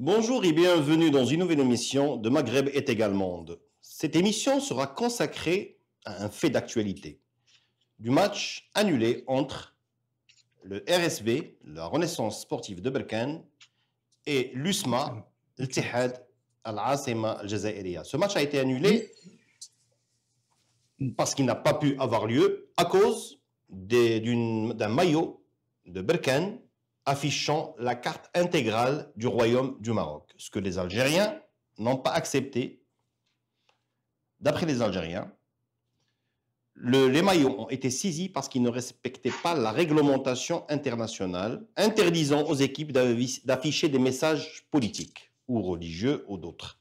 Bonjour et bienvenue dans une nouvelle émission de Maghreb est égal monde. Cette émission sera consacrée à un fait d'actualité, du match annulé entre le RSB, la Renaissance sportive de Berkane, et l'USMA, l'Ittihad Al-Asima Al-Jazairiya. Ce match a été annulé parce qu'il n'a pas pu avoir lieu à cause d'un maillot de Berkane affichant la carte intégrale du Royaume du Maroc, ce que les Algériens n'ont pas accepté. D'après les Algériens, les maillots ont été saisis parce qu'ils ne respectaient pas la réglementation internationale interdisant aux équipes d'afficher des messages politiques ou religieux ou d'autres,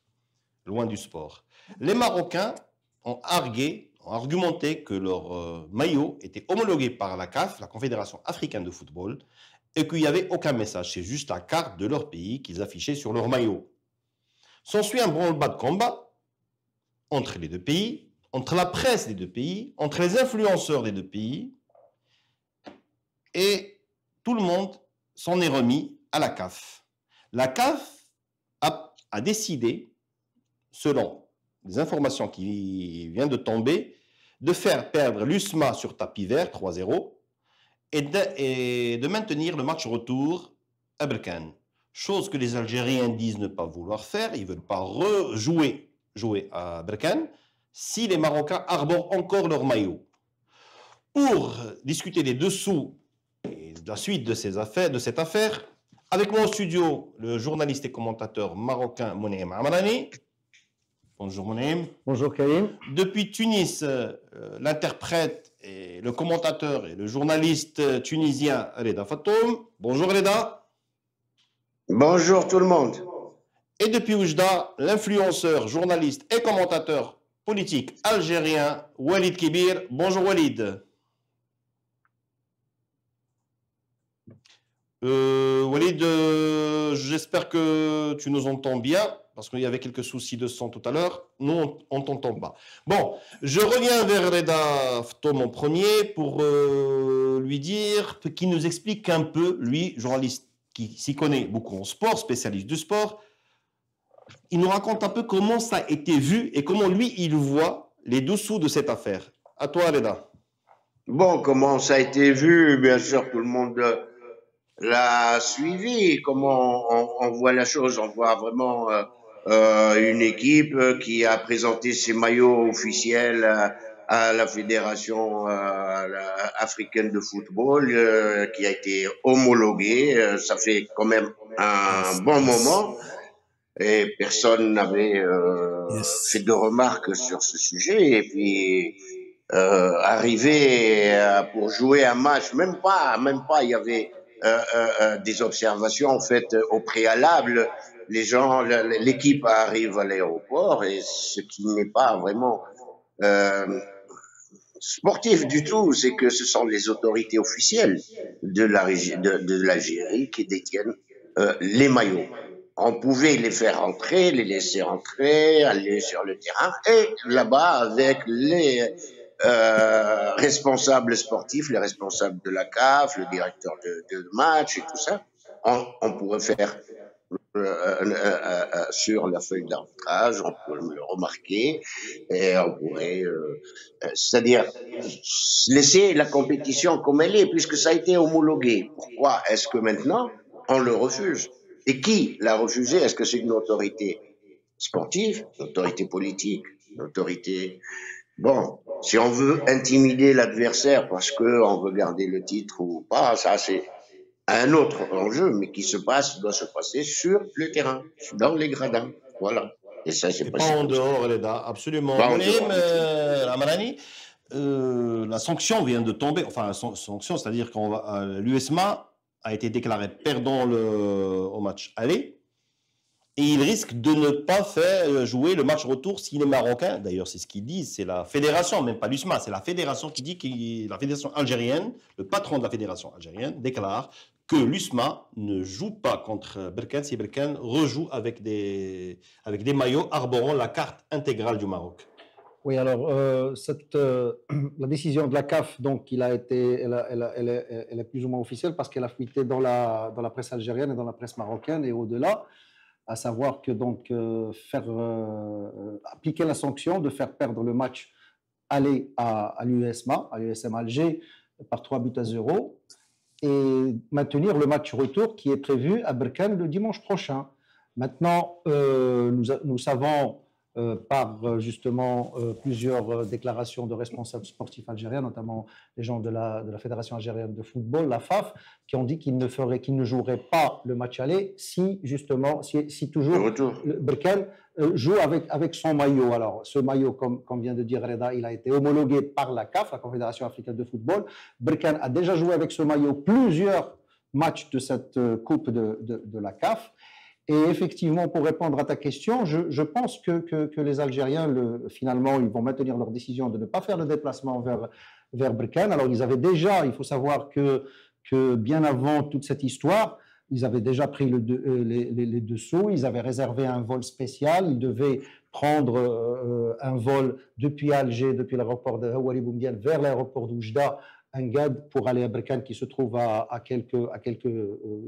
loin du sport. Les Marocains ont argumenté que leur maillot était homologué par la CAF, la Confédération africaine de football, et qu'il n'y avait aucun message. C'est juste la carte de leur pays qu'ils affichaient sur leur maillot. S'ensuit un branle-bas de combat entre les deux pays, entre la presse des deux pays, entre les influenceurs des deux pays, et tout le monde s'en est remis à la CAF. La CAF a décidé, selon les informations qui viennent de tomber, de faire perdre l'USMA sur tapis vert 3-0 et de maintenir le match retour à Berkane. Chose que les Algériens disent ne pas vouloir faire, ils ne veulent pas jouer à Berkane si les Marocains arborent encore leur maillot. Pour discuter des dessous et de la suite de cette affaire, avec moi au studio, le journaliste et commentateur marocain Monem Amrani. Bonjour Monem. Bonjour Karim. Depuis Tunis, l'interprète et le commentateur et le journaliste tunisien Reda Fatoum. Bonjour Reda. Bonjour tout le monde. Et depuis Oujda, l'influenceur, journaliste et commentateur politique algérien Walid Kibir. Bonjour Walid. Walid, j'espère que tu nous entends bien, parce qu'il y avait quelques soucis de son tout à l'heure. Nous, on ne t'entend pas. Bon, je reviens vers Reda Fatoum en premier pour lui dire, qu'il nous explique un peu, lui, journaliste qui s'y connaît beaucoup en sport, spécialiste du sport, il nous raconte un peu comment ça a été vu et comment lui, il voit les dessous de cette affaire. À toi, Reda. Bon, comment ça a été vu, bien sûr, tout le monde l'a suivi. Comment on voit la chose? On voit vraiment une équipe qui a présenté ses maillots officiels à la Fédération africaine de football, qui a été homologuée. Ça fait quand même un bon moment. Et personne n'avait fait de remarques sur ce sujet. Et puis, arriver pour jouer un match, même pas, il y avait des observations en fait au préalable. Les gens, l'équipe arrive à l'aéroport et ce qui n'est pas vraiment sportif du tout, c'est que ce sont les autorités officielles de l'Algérie qui détiennent les maillots. On pouvait les faire entrer, les laisser entrer, aller sur le terrain, et là-bas, avec les responsables sportifs, les responsables de la CAF, le directeur de match et tout ça, on pourrait faire sur la feuille d'arbitrage, on pourrait le remarquer, et on pourrait, c'est-à-dire laisser la compétition comme elle est, puisque ça a été homologué. Pourquoi est-ce que maintenant on le refuse? Et qui l'a refusé? Est-ce que c'est une autorité sportive, une autorité politique, une autorité... Bon, si on veut intimider l'adversaire parce qu'on veut garder le titre ou pas, ça c'est un autre enjeu, mais qui doit se passer sur le terrain, dans les gradins. Voilà. Et ça, c'est pas en dehors, Reda, absolument. Amarani, la sanction vient de tomber, enfin, la sanction, c'est-à-dire que l'USMA a été déclaré perdant au match aller, et il risque de ne pas faire jouer le match retour si les Marocains, d'ailleurs c'est ce qu'ils disent, c'est la fédération, même pas l'USMA, c'est la fédération qui dit que la fédération algérienne, le patron de la fédération algérienne déclare que l'USMA ne joue pas contre Berkane si Berkane rejoue avec des maillots arborant la carte intégrale du Maroc. Oui, alors la décision de la CAF, donc, elle est plus ou moins officielle parce qu'elle a fuité dans la presse algérienne et dans la presse marocaine et au-delà. à savoir que donc appliquer la sanction de faire perdre le match aller à l'USM Alger par 3-0 et maintenir le match retour qui est prévu à Berkane le dimanche prochain. Maintenant, nous savons par justement plusieurs déclarations de responsables sportifs algériens, notamment les gens de la Fédération algérienne de football, la FAF, qui ont dit qu'ils ne joueraient pas le match aller si justement, si toujours Berkane joue avec son maillot. Alors, ce maillot, comme vient de dire Reda, il a été homologué par la CAF, la Confédération africaine de football. Berkane a déjà joué avec ce maillot plusieurs matchs de cette coupe de la CAF. Et effectivement, pour répondre à ta question, je pense que les Algériens, finalement, ils vont maintenir leur décision de ne pas faire le déplacement vers Berkane. Alors, ils avaient déjà, il faut savoir que bien avant toute cette histoire, ils avaient déjà pris les dessous, ils avaient réservé un vol spécial, ils devaient prendre un vol depuis Alger, depuis l'aéroport de Hawari Boumediene vers l'aéroport d'Oujda, un GAD pour aller à Berkane qui se trouve à quelques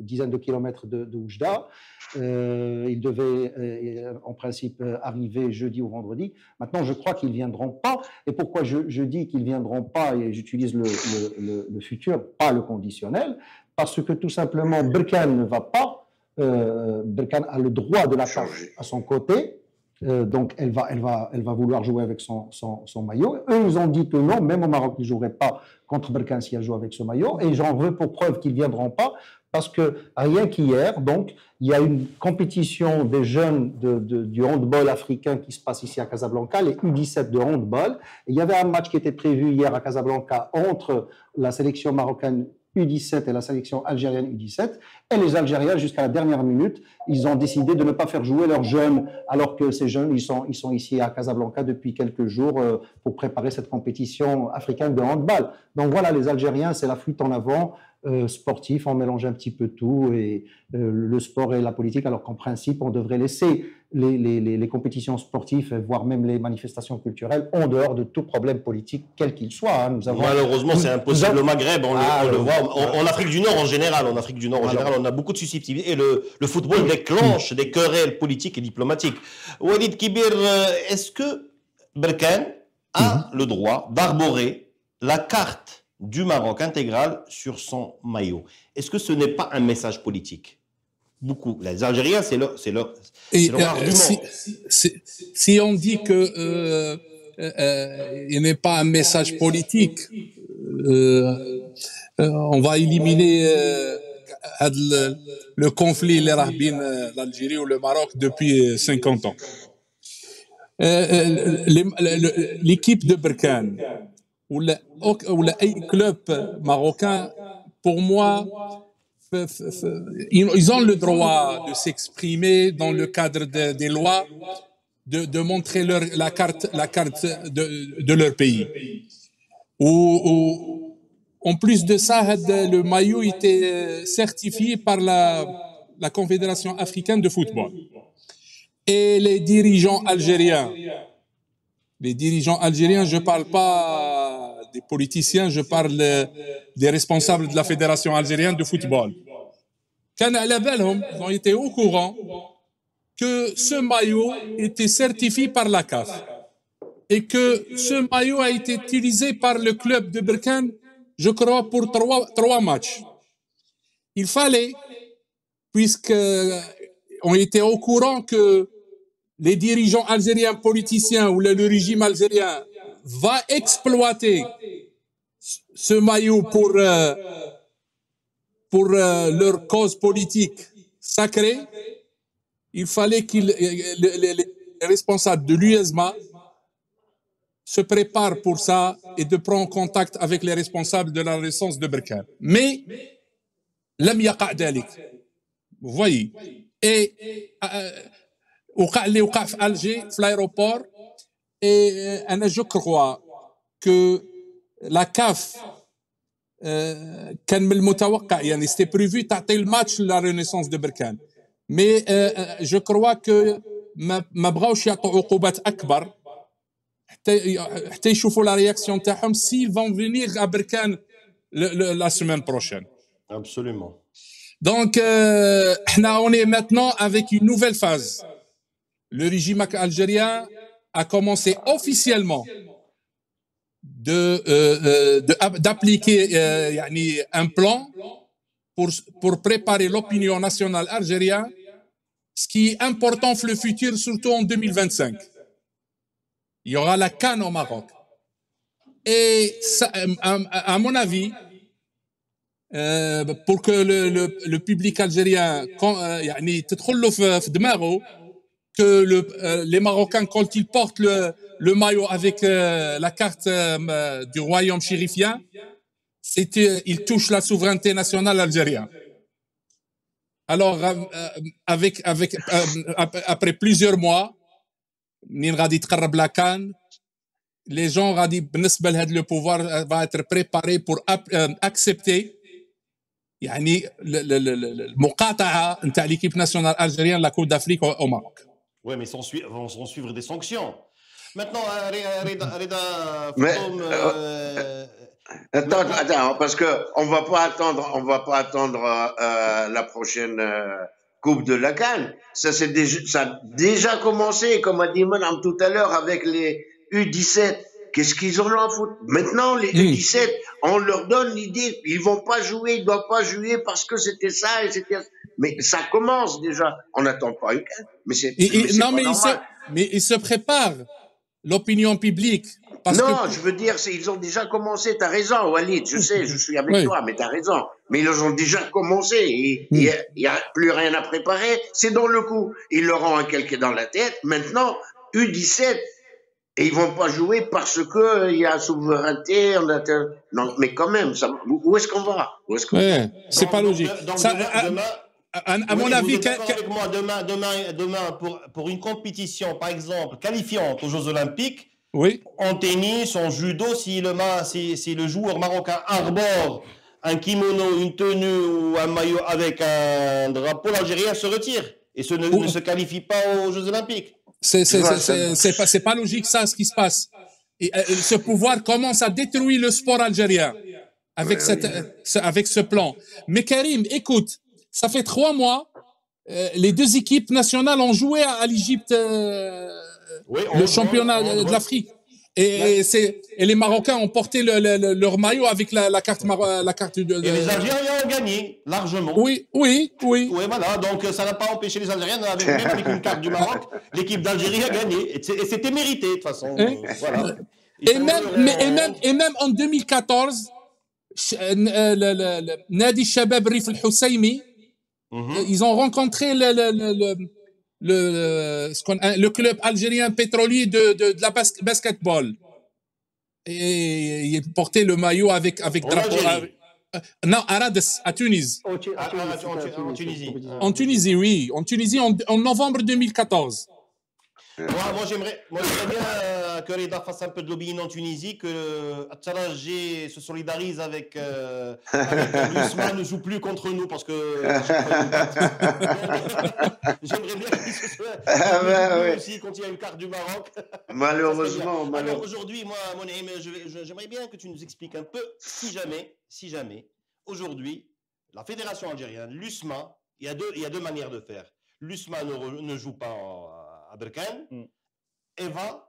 dizaines de kilomètres de Oujda. Ils devaient en principe arriver jeudi ou vendredi. Maintenant, je crois qu'ils ne viendront pas. Et pourquoi je dis qu'ils ne viendront pas, et j'utilise le futur, pas le conditionnel, parce que tout simplement, Berkane ne va pas. Berkane a le droit de la CAF à son côté. Donc, elle va vouloir jouer avec son maillot. Eux, ils ont dit que non, même au Maroc, ils ne joueraient pas contre Berkane si elle joue avec ce maillot. Et j'en veux pour preuve qu'ils ne viendront pas, parce que rien qu'hier, donc, il y a une compétition des jeunes du handball africain qui se passe ici à Casablanca, les U17 de handball. Et il y avait un match qui était prévu hier à Casablanca entre la sélection marocaine U17 et la sélection algérienne U17. Et les Algériens, jusqu'à la dernière minute, ils ont décidé de ne pas faire jouer leurs jeunes, alors que ces jeunes, ils sont ici à Casablanca depuis quelques jours pour préparer cette compétition africaine de handball. Donc voilà, les Algériens, c'est la fuite en avant sportif, on mélange un petit peu tout, et le sport et la politique, alors qu'en principe, on devrait laisser les compétitions sportives, voire même les manifestations culturelles, en dehors de tout problème politique, quel qu'il soit. Hein. Malheureusement, c'est impossible au Maghreb, on le voit. En Afrique du Nord, en général, on a beaucoup de susceptibilité, et le football déclenche des querelles politiques et diplomatiques. Walid Kibir, est-ce que Berkane a le droit d'arborer la carte du Maroc intégrale sur son maillot? Est-ce que ce n'est pas un message politique? Beaucoup. Les Algériens, c'est leur argument. Si on dit que il n'est pas un message politique, on va éliminer le conflit l'Algérie ou le Maroc depuis 50 ans. L'équipe de Berkane ou un club marocain, pour moi, ils ont le droit de s'exprimer dans le cadre des lois, de montrer la carte de leur pays. En plus de ça, le maillot était certifié par la Confédération africaine de football. Et les dirigeants algériens, je ne parle pas des politiciens, je parle des responsables de la Fédération algérienne de football. Ils ont été au courant que ce maillot était certifié par la CAF et que ce maillot a été utilisé par le club de Berkane, je crois, pour trois matchs. Il fallait, puisqu'on était au courant que les dirigeants algériens politiciens ou le régime algérien va exploiter ce maillot pour leur cause politique sacrée, il fallait que les responsables de l'USMA se préparent pour ça et de prendre contact avec les responsables de la Renaissance de Berkane. Mais, لم يقع ذلك. Vous voyez. Et اللي وقع في ألجي في l'aéroport, et je crois que la CAF كان من المتوقع يعني c'était prévu تعطي الماتش la Renaissance de Berkane. Mais je crois que ما بغاوش يعطوا عقوبات أكبر حتى يشوفوا la réaction تاعهم s'ils vont venir à Berkane la semaine prochaine. Absolument. Donc, on est maintenant avec une nouvelle phase. Le régime algérien a commencé officiellement d'appliquer un plan pour préparer l'opinion nationale algérienne, ce qui est important pour le futur, surtout en 2025. Il y aura la CAN au Maroc. Et ça, à mon avis, pour que le public algérien que les Marocains, quand ils portent le maillot avec la carte du royaume chérifien, ils touchent la souveraineté nationale algérienne. Alors, après plusieurs mois, les gens le pouvoir va être préparé pour accepter المقاطعة نتاع l'équipe nationale algérienne la Coupe d'Afrique au Maroc. Oui, mais vont suivre des sanctions. Maintenant, Reda, attends, parce que on va pas attendre la prochaine Coupe de la CAN. Ça a déjà commencé, comme a dit Madame tout à l'heure, avec les U17. Qu'est-ce qu'ils ont à foutre? Maintenant, les U17, on leur donne l'idée, ils vont pas jouer, ils doivent pas jouer parce que c'était ça et c'était... Mais ça commence déjà. On n'attend pas une CAN. Mais ils se préparent, l'opinion publique. Je veux dire, ils ont déjà commencé, t'as raison, Walid, je sais, je suis avec toi, mais t'as raison. Mais ils ont déjà commencé, il n'y a plus rien à préparer, c'est dans le coup. Ils leur ont un quelqu'un dans la tête, maintenant, U17, et ils vont pas jouer parce que il y a souveraineté, non, mais quand même, où est-ce qu'on va? C'est pas logique. À mon avis, avec moi, demain pour une compétition, par exemple, qualifiante aux Jeux Olympiques, oui. En tennis, en judo, si le joueur marocain arbore un kimono, une tenue ou un maillot avec un drapeau, l'Algérien se retire et ne se qualifie pas aux Jeux Olympiques. C'est pas logique ça, ce qui se passe. Et, ce pouvoir commence à détruire le sport algérien avec ce plan. Mais Karim, écoute, ça fait 3 mois, les 2 équipes nationales ont joué à l'Égypte. Le championnat de l'Afrique. Et les Marocains ont porté leur maillot avec la carte de... Et les Algériens ont gagné, largement. Oui, voilà, donc ça n'a pas empêché les Algériens, même avec une carte du Maroc, l'équipe d'Algérie a gagné. Et c'était mérité, de toute façon. Voilà. Et même en 2014, Nadi Shabab Rif al-Husseimi, ils ont rencontré le club algérien pétrolier de la basketball. Et il portait le maillot avec drapeau. Non, à Rades, à Tunis. En Tunisie. En Tunisie, oui. En Tunisie, en novembre 2014. Moi, j'aimerais bien que Reda fasse un peu de lobbying en Tunisie, que Attarajé se solidarise avec l'USMA, ne joue plus contre nous parce que j'aimerais bien qu'il se soit aussi quand il y a une carte du Maroc. Malheureusement. Alors aujourd'hui, moi, Monaïm, j'aimerais bien que tu nous expliques un peu, si jamais, aujourd'hui, la fédération algérienne, l'USMA, il y a deux manières de faire. L'USMA ne joue pas à Berkane, et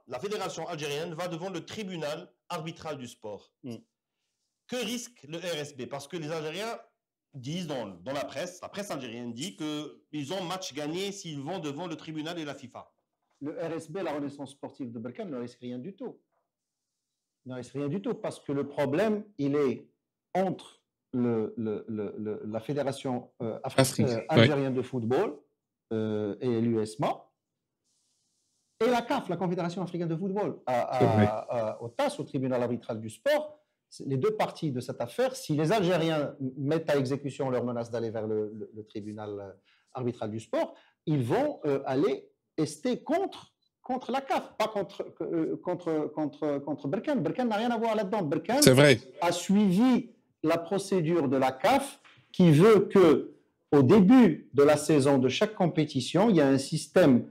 la fédération algérienne va devant le tribunal arbitral du sport. Que risque le RSB? Parce que les Algériens disent dans la presse algérienne dit qu'ils ont match gagné s'ils vont devant le tribunal et la FIFA. Le RSB, la Renaissance sportive de Berkane, ne risque rien du tout. Ne risque rien du tout, parce que le problème, il est entre la fédération algérienne de football et l'USMA, et la CAF, la Confédération africaine de football, au TAS, au tribunal arbitral du sport. Les deux parties de cette affaire, si les Algériens mettent à exécution leur menace d'aller vers le tribunal arbitral du sport, ils vont aller ester contre la CAF, pas contre Berkane. Berkane n'a rien à voir là-dedans. Berkane a suivi la procédure de la CAF qui veut que au début de la saison de chaque compétition, il y a un système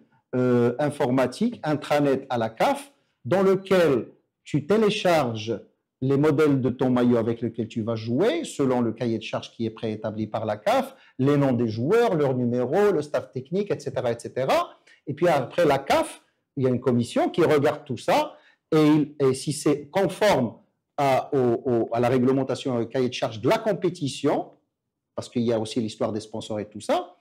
informatique, intranet à la CAF, dans lequel tu télécharges les modèles de ton maillot avec lequel tu vas jouer, selon le cahier de charges qui est préétabli par la CAF, les noms des joueurs, leur numéro, le staff technique, etc., etc. Et puis après la CAF, il y a une commission qui regarde tout ça, et si c'est conforme à la réglementation, au cahier de charges de la compétition, parce qu'il y a aussi l'histoire des sponsors et tout ça,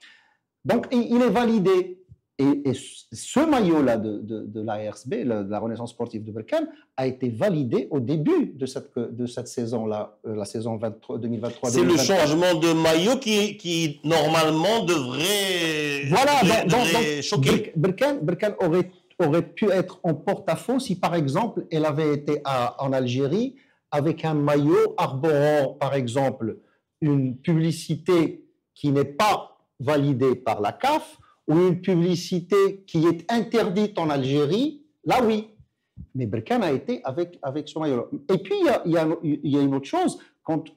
donc il est validé. Et ce maillot-là de l'ARSB, de la Renaissance sportive de Berkane, a été validé au début de cette saison-là, la saison 2023. C'est le changement de maillot qui normalement devrait, devrait choquer. Berkane aurait pu être en porte-à-faux si, par exemple, elle avait été en Algérie avec un maillot arborant, par exemple, une publicité qui n'est pas validée par la CAF, ou une publicité qui est interdite en Algérie, là oui. Mais Berkane a été avec ce maillot-là. Et puis, il y a une autre chose, quand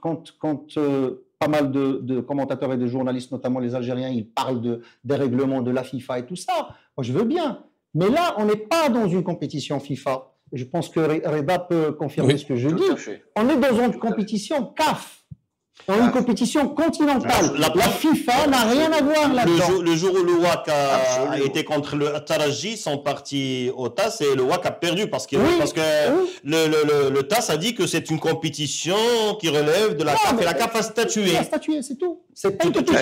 pas mal de commentateurs et de journalistes, notamment les Algériens, ils parlent des règlements de la FIFA et tout ça, moi je veux bien. Mais là, on n'est pas dans une compétition FIFA. Je pense que Reda peut confirmer ce que je dis. On est dans une compétition CAF. Dans une compétition continentale. La FIFA n'a rien à voir là-dedans. Le jour où le WAC a été contre le Taraji, sont partis au TAS et le WAC a perdu parce que le TAS a dit que c'est une compétition qui relève de la CAF et la CAF a statué. Elle a statué, c'est tout. C'est pas tout. Je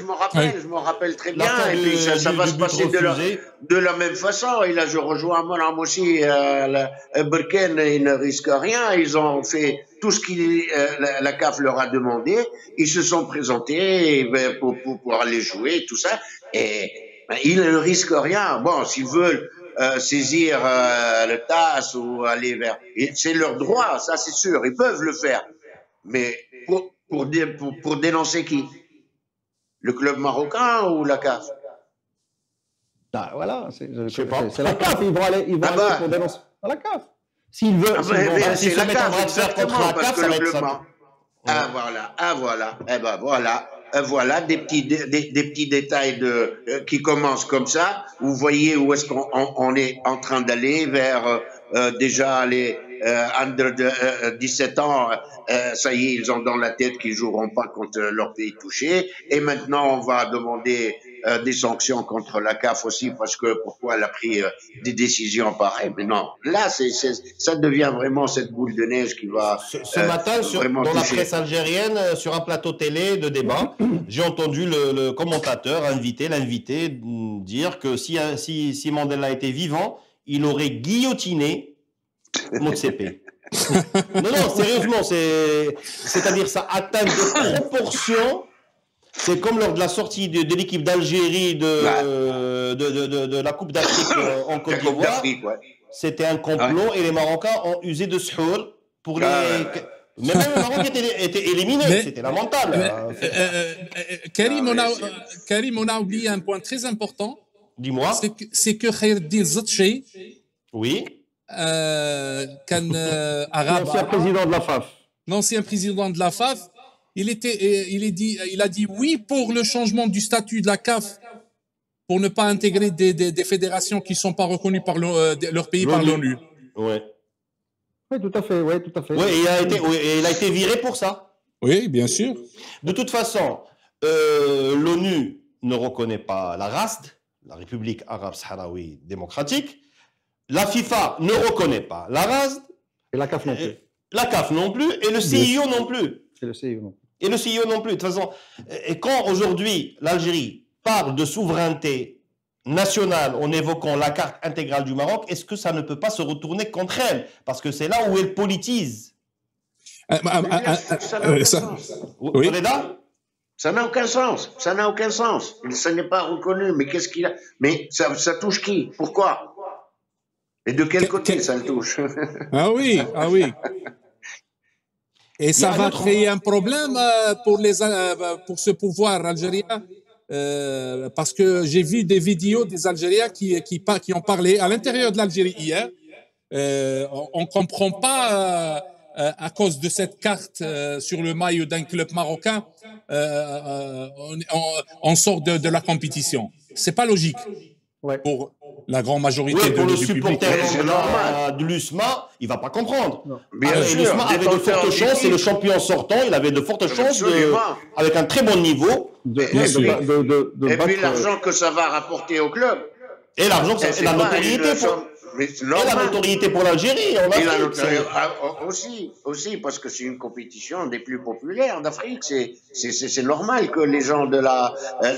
me rappelle, je me rappelle très bien. Et puis ça va se passer de la même façon. Et là, je rejoins mon âme aussi. Berkane, ils ne risquent rien. Ils ont fait tout ce que la CAF leur a demandé. Ils se sont présentés pour aller jouer, tout ça. Et ils ne risquent rien. Bon, s'ils veulent saisir le TAS ou aller vers... C'est leur droit, ça c'est sûr. Ils peuvent le faire. Mais pour dénoncer qui? Le club marocain ou la CAF? Ah, voilà, c'est la CAF. Ils vont aller pour dénoncer la CAF. S'ils veulent, c'est la CAF, exactement, parce que le club marocain. Voilà. Eh ben voilà des petits détails qui commencent comme ça. Vous voyez où est-ce qu'on est en train d'aller vers déjà les under 17 ans. Ça y est, ils ont dans la tête qu'ils joueront pas contre leur pays touché. Et maintenant, on va demander des sanctions contre la CAF aussi parce que pourquoi elle a pris des décisions pareilles. Mais non, là, ça devient vraiment cette boule de neige qui va ce matin, dans la presse algérienne, sur un plateau télé de débat, j'ai entendu le commentateur l'invité dire que si Mandela était vivant, il aurait guillotiné Motsepe. non, sérieusement, c'est-à-dire ça atteint des proportions. C'est comme lors de la sortie de l'équipe d'Algérie de la Coupe d'Afrique en Côte d'Ivoire. C'était un complot et les Marocains ont usé de suhour pour les... Mais même le Maroc était éliminé, c'était lamentable. Karim, on a oublié un point très important. Dis-moi. C'est que Khaireddine Zetché, oui, l'ancien président de la FAF. L'ancien président de la FAF, il a dit oui pour le changement du statut de la CAF pour ne pas intégrer des fédérations qui ne sont pas reconnues par leur pays par l'ONU. Ouais. Oui, tout à fait. Oui, il a été viré pour ça. Oui, bien sûr. De toute façon, l'ONU ne reconnaît pas la RASD, la République arabe sahraoui démocratique. La FIFA ne reconnaît pas la RASD. Et la CAF non plus. La CAF non plus et le CIO non plus. C'est le CIO non plus. Et le CIO non plus. De toute façon, et quand aujourd'hui l'Algérie parle de souveraineté nationale en évoquant la carte intégrale du Maroc, est-ce que ça ne peut pas se retourner contre elle? Parce que c'est là où elle politise. Ça n'a aucun sens. Oui. Ça n'a aucun sens. Ça n'a aucun sens. Ça n'est pas reconnu. Mais qu'est-ce qu'il a? Mais ça touche qui? Pourquoi? Et de quel côté ça le touche? Ah oui. Et ça va créer un problème pour ce pouvoir algérien, parce que j'ai vu des vidéos des Algériens qui ont parlé à l'intérieur de l'Algérie hier. On comprend pas à cause de cette carte sur le maillot d'un club marocain, on sort de la compétition. C'est pas logique. Ouais. Pour la grande majorité Oui, pour le du public. supporter c'est lambda de l'USMA, il ne va pas comprendre. Non. Bien sûr, L'USMA avait de détenteur fortes du chances, c'est le titre. champion sortant, il avait de fortes chances, Absolument. avec un très bon niveau, De Et puis battre, l'argent que ça va rapporter au club. et l'argent, Et et c'est la pas notoriété une somme- mais c'est et la normal. notoriété pour l'Algérie en Et la Afrique. notoriété aussi, parce que c'est une compétition des plus populaires d'Afrique. C'est normal que les gens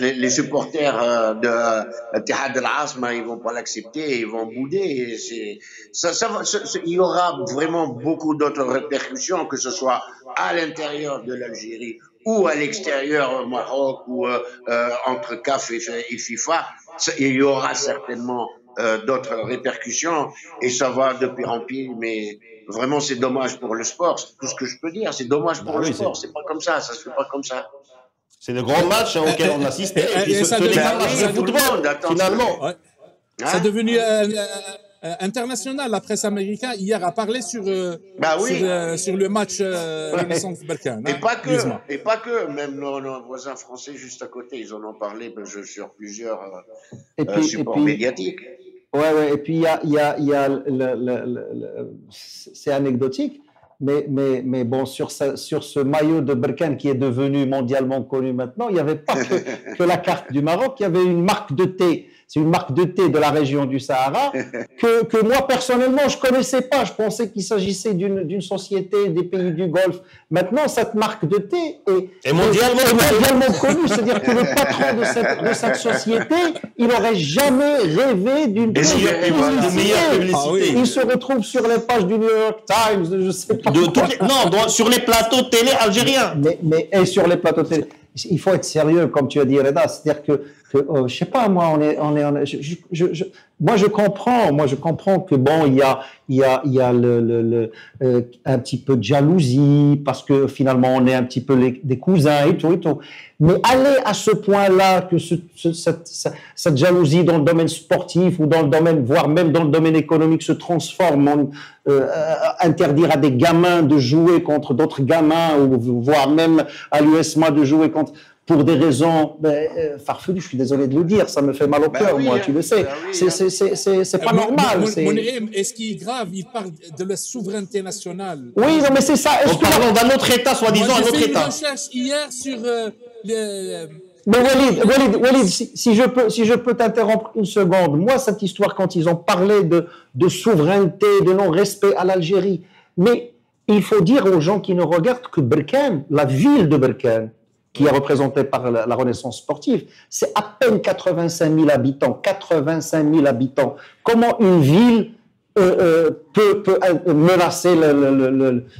les supporters de Tihad al-Asma, ils vont pas l'accepter, ils vont bouder. Et il y aura vraiment beaucoup d'autres répercussions, que ce soit à l'intérieur de l'Algérie ou à l'extérieur au Maroc ou entre CAF et FIFA. Il y aura certainement d'autres répercussions et ça va de pire en pire, mais vraiment c'est dommage pour le sport, c'est tout ce que je peux dire, c'est dommage pour le sport, c'est pas comme ça se fait pas comme ça. C'est le grand match auquel on assistait, et puis ce n'est qu'un match de football, finalement. Ouais. C'est devenu international. La presse américaine hier a parlé sur le match Renaissance Berkane. Et pas que, même nos voisins français juste à côté, ils en ont parlé sur plusieurs supports médiatiques. Ouais, et puis il y a c'est anecdotique, mais bon, sur ce maillot de Berkane qui est devenu mondialement connu maintenant, il n'y avait pas que la carte du Maroc, il y avait une marque de thé. C'est une marque de thé de la région du Sahara que moi, personnellement, je connaissais pas. Je pensais qu'il s'agissait d'une société des pays du Golfe. Maintenant, cette marque de thé est mondialement connue. C'est-à-dire que le patron de cette société, il n'aurait jamais rêvé d'une meilleure publicité. Il se retrouve sur les pages du New York Times, je sais pas. Sur les plateaux télé algériens. Et sur les plateaux télé. Il faut être sérieux, comme tu as dit, Reda. C'est-à-dire que je sais pas, moi, moi je comprends que bon, il y a un petit peu de jalousie parce que finalement on est un petit peu des cousins et tout. Mais aller à ce point-là, que cette jalousie dans le domaine sportif ou dans le domaine, voire même dans le domaine économique, se transforme en interdire à des gamins de jouer contre d'autres gamins, ou voire même à l'USMA de jouer contre, pour des raisons farfelues, je suis désolé de le dire, ça me fait mal au cœur, moi, tu le sais. C'est pas normal. Et ce qui est grave, il parle de la souveraineté nationale. Oui, non, mais c'est ça. En parlant d'un autre État, soi-disant un autre État. J'ai fait une recherche hier sur Mais Walid, si je peux t'interrompre une seconde. Moi, cette histoire, quand ils ont parlé de souveraineté, de non-respect à l'Algérie, mais il faut dire aux gens qui nous regardent que Berkane, la ville de Berkane, qui est représentée par la Renaissance sportive, c'est à peine 85 000 habitants. 85 000 habitants. Comment une ville peut menacer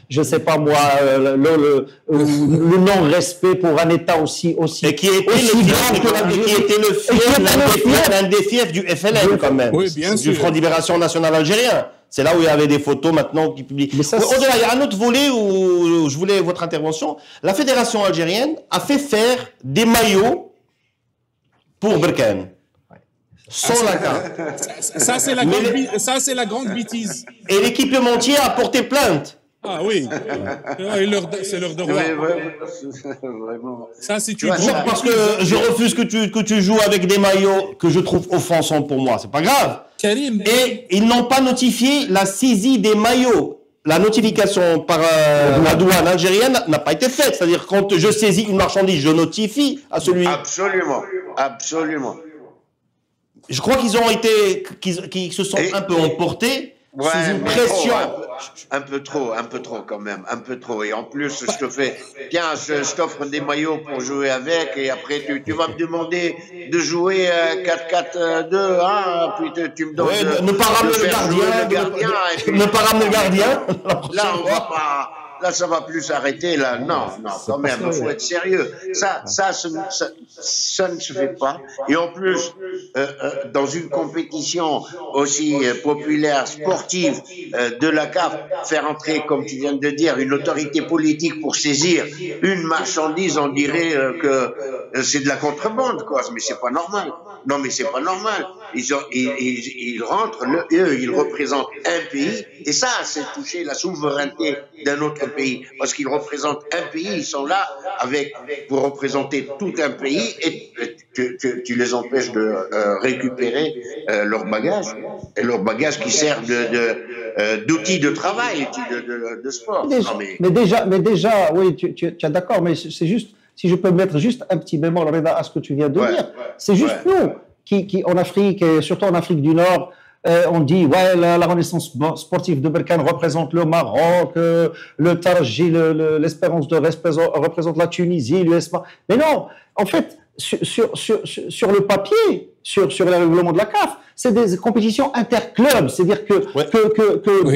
je sais pas moi, le non-respect pour un État aussi et qui était le fief, l'un des fiefs du FLN quand même, oui, bien sûr. Du Front de Libération Nationale Algérien. C'est là où il y avait des photos maintenant qui publient. Au-delà, il y a un autre volet où je voulais votre intervention. La fédération algérienne a fait faire des maillots pour Berkane. Sans la carte. Ça, c'est la grande bêtise. Et l'équipementier a porté plainte. Ah oui, c'est leur devoir. Vraiment. Ça, c'est parce que je refuse que tu joues avec des maillots que je trouve offensants pour moi. C'est pas grave. Karim. Et ils n'ont pas notifié la saisie des maillots. La notification par la douane algérienne n'a pas été faite. C'est-à-dire, quand je saisis une marchandise, je notifie à celui. Absolument, absolument. Je crois qu'ils se sont un peu emportés sous une pression. Un peu trop quand même, un peu trop. Et en plus, je te fais, tiens, je t'offre des maillots pour jouer avec, et après tu vas me demander de jouer 4-4-2, hein, puis tu me donnes. Ouais, ne pas ramener le gardien. Ne pas ramener le gardien. Là, on va pas. Là, ça va plus s'arrêter, là. Non, quand même, il faut être sérieux. Ça ne se fait pas. Et en plus, dans une compétition aussi populaire, sportive de la CAF, faire entrer, comme tu viens de dire, une autorité politique pour saisir une marchandise, on dirait que c'est de la contrebande, quoi. Mais c'est pas normal. Non, mais c'est pas normal. Ils rentrent, ils représentent un pays, et ça, c'est toucher la souveraineté d'un autre pays, parce qu'ils représentent un pays, ils sont là pour représenter tout un pays, et tu les empêches de récupérer leur bagage, et leur bagage qui sert d'outil de travail, de sport. Mais déjà, oui, tu es d'accord, mais c'est juste, si je peux mettre juste un petit bémol, Reda, à ce que tu viens de dire, c'est juste nous qui, en Afrique, et surtout en Afrique du Nord, on dit ouais, la renaissance sportive de Berkane représente le Maroc, le Taraji, l'Espérance de représente la Tunisie, l'USMA. Mais non, en fait, sur le papier, sur les règlements de la CAF, c'est des compétitions interclubs, c'est-à-dire que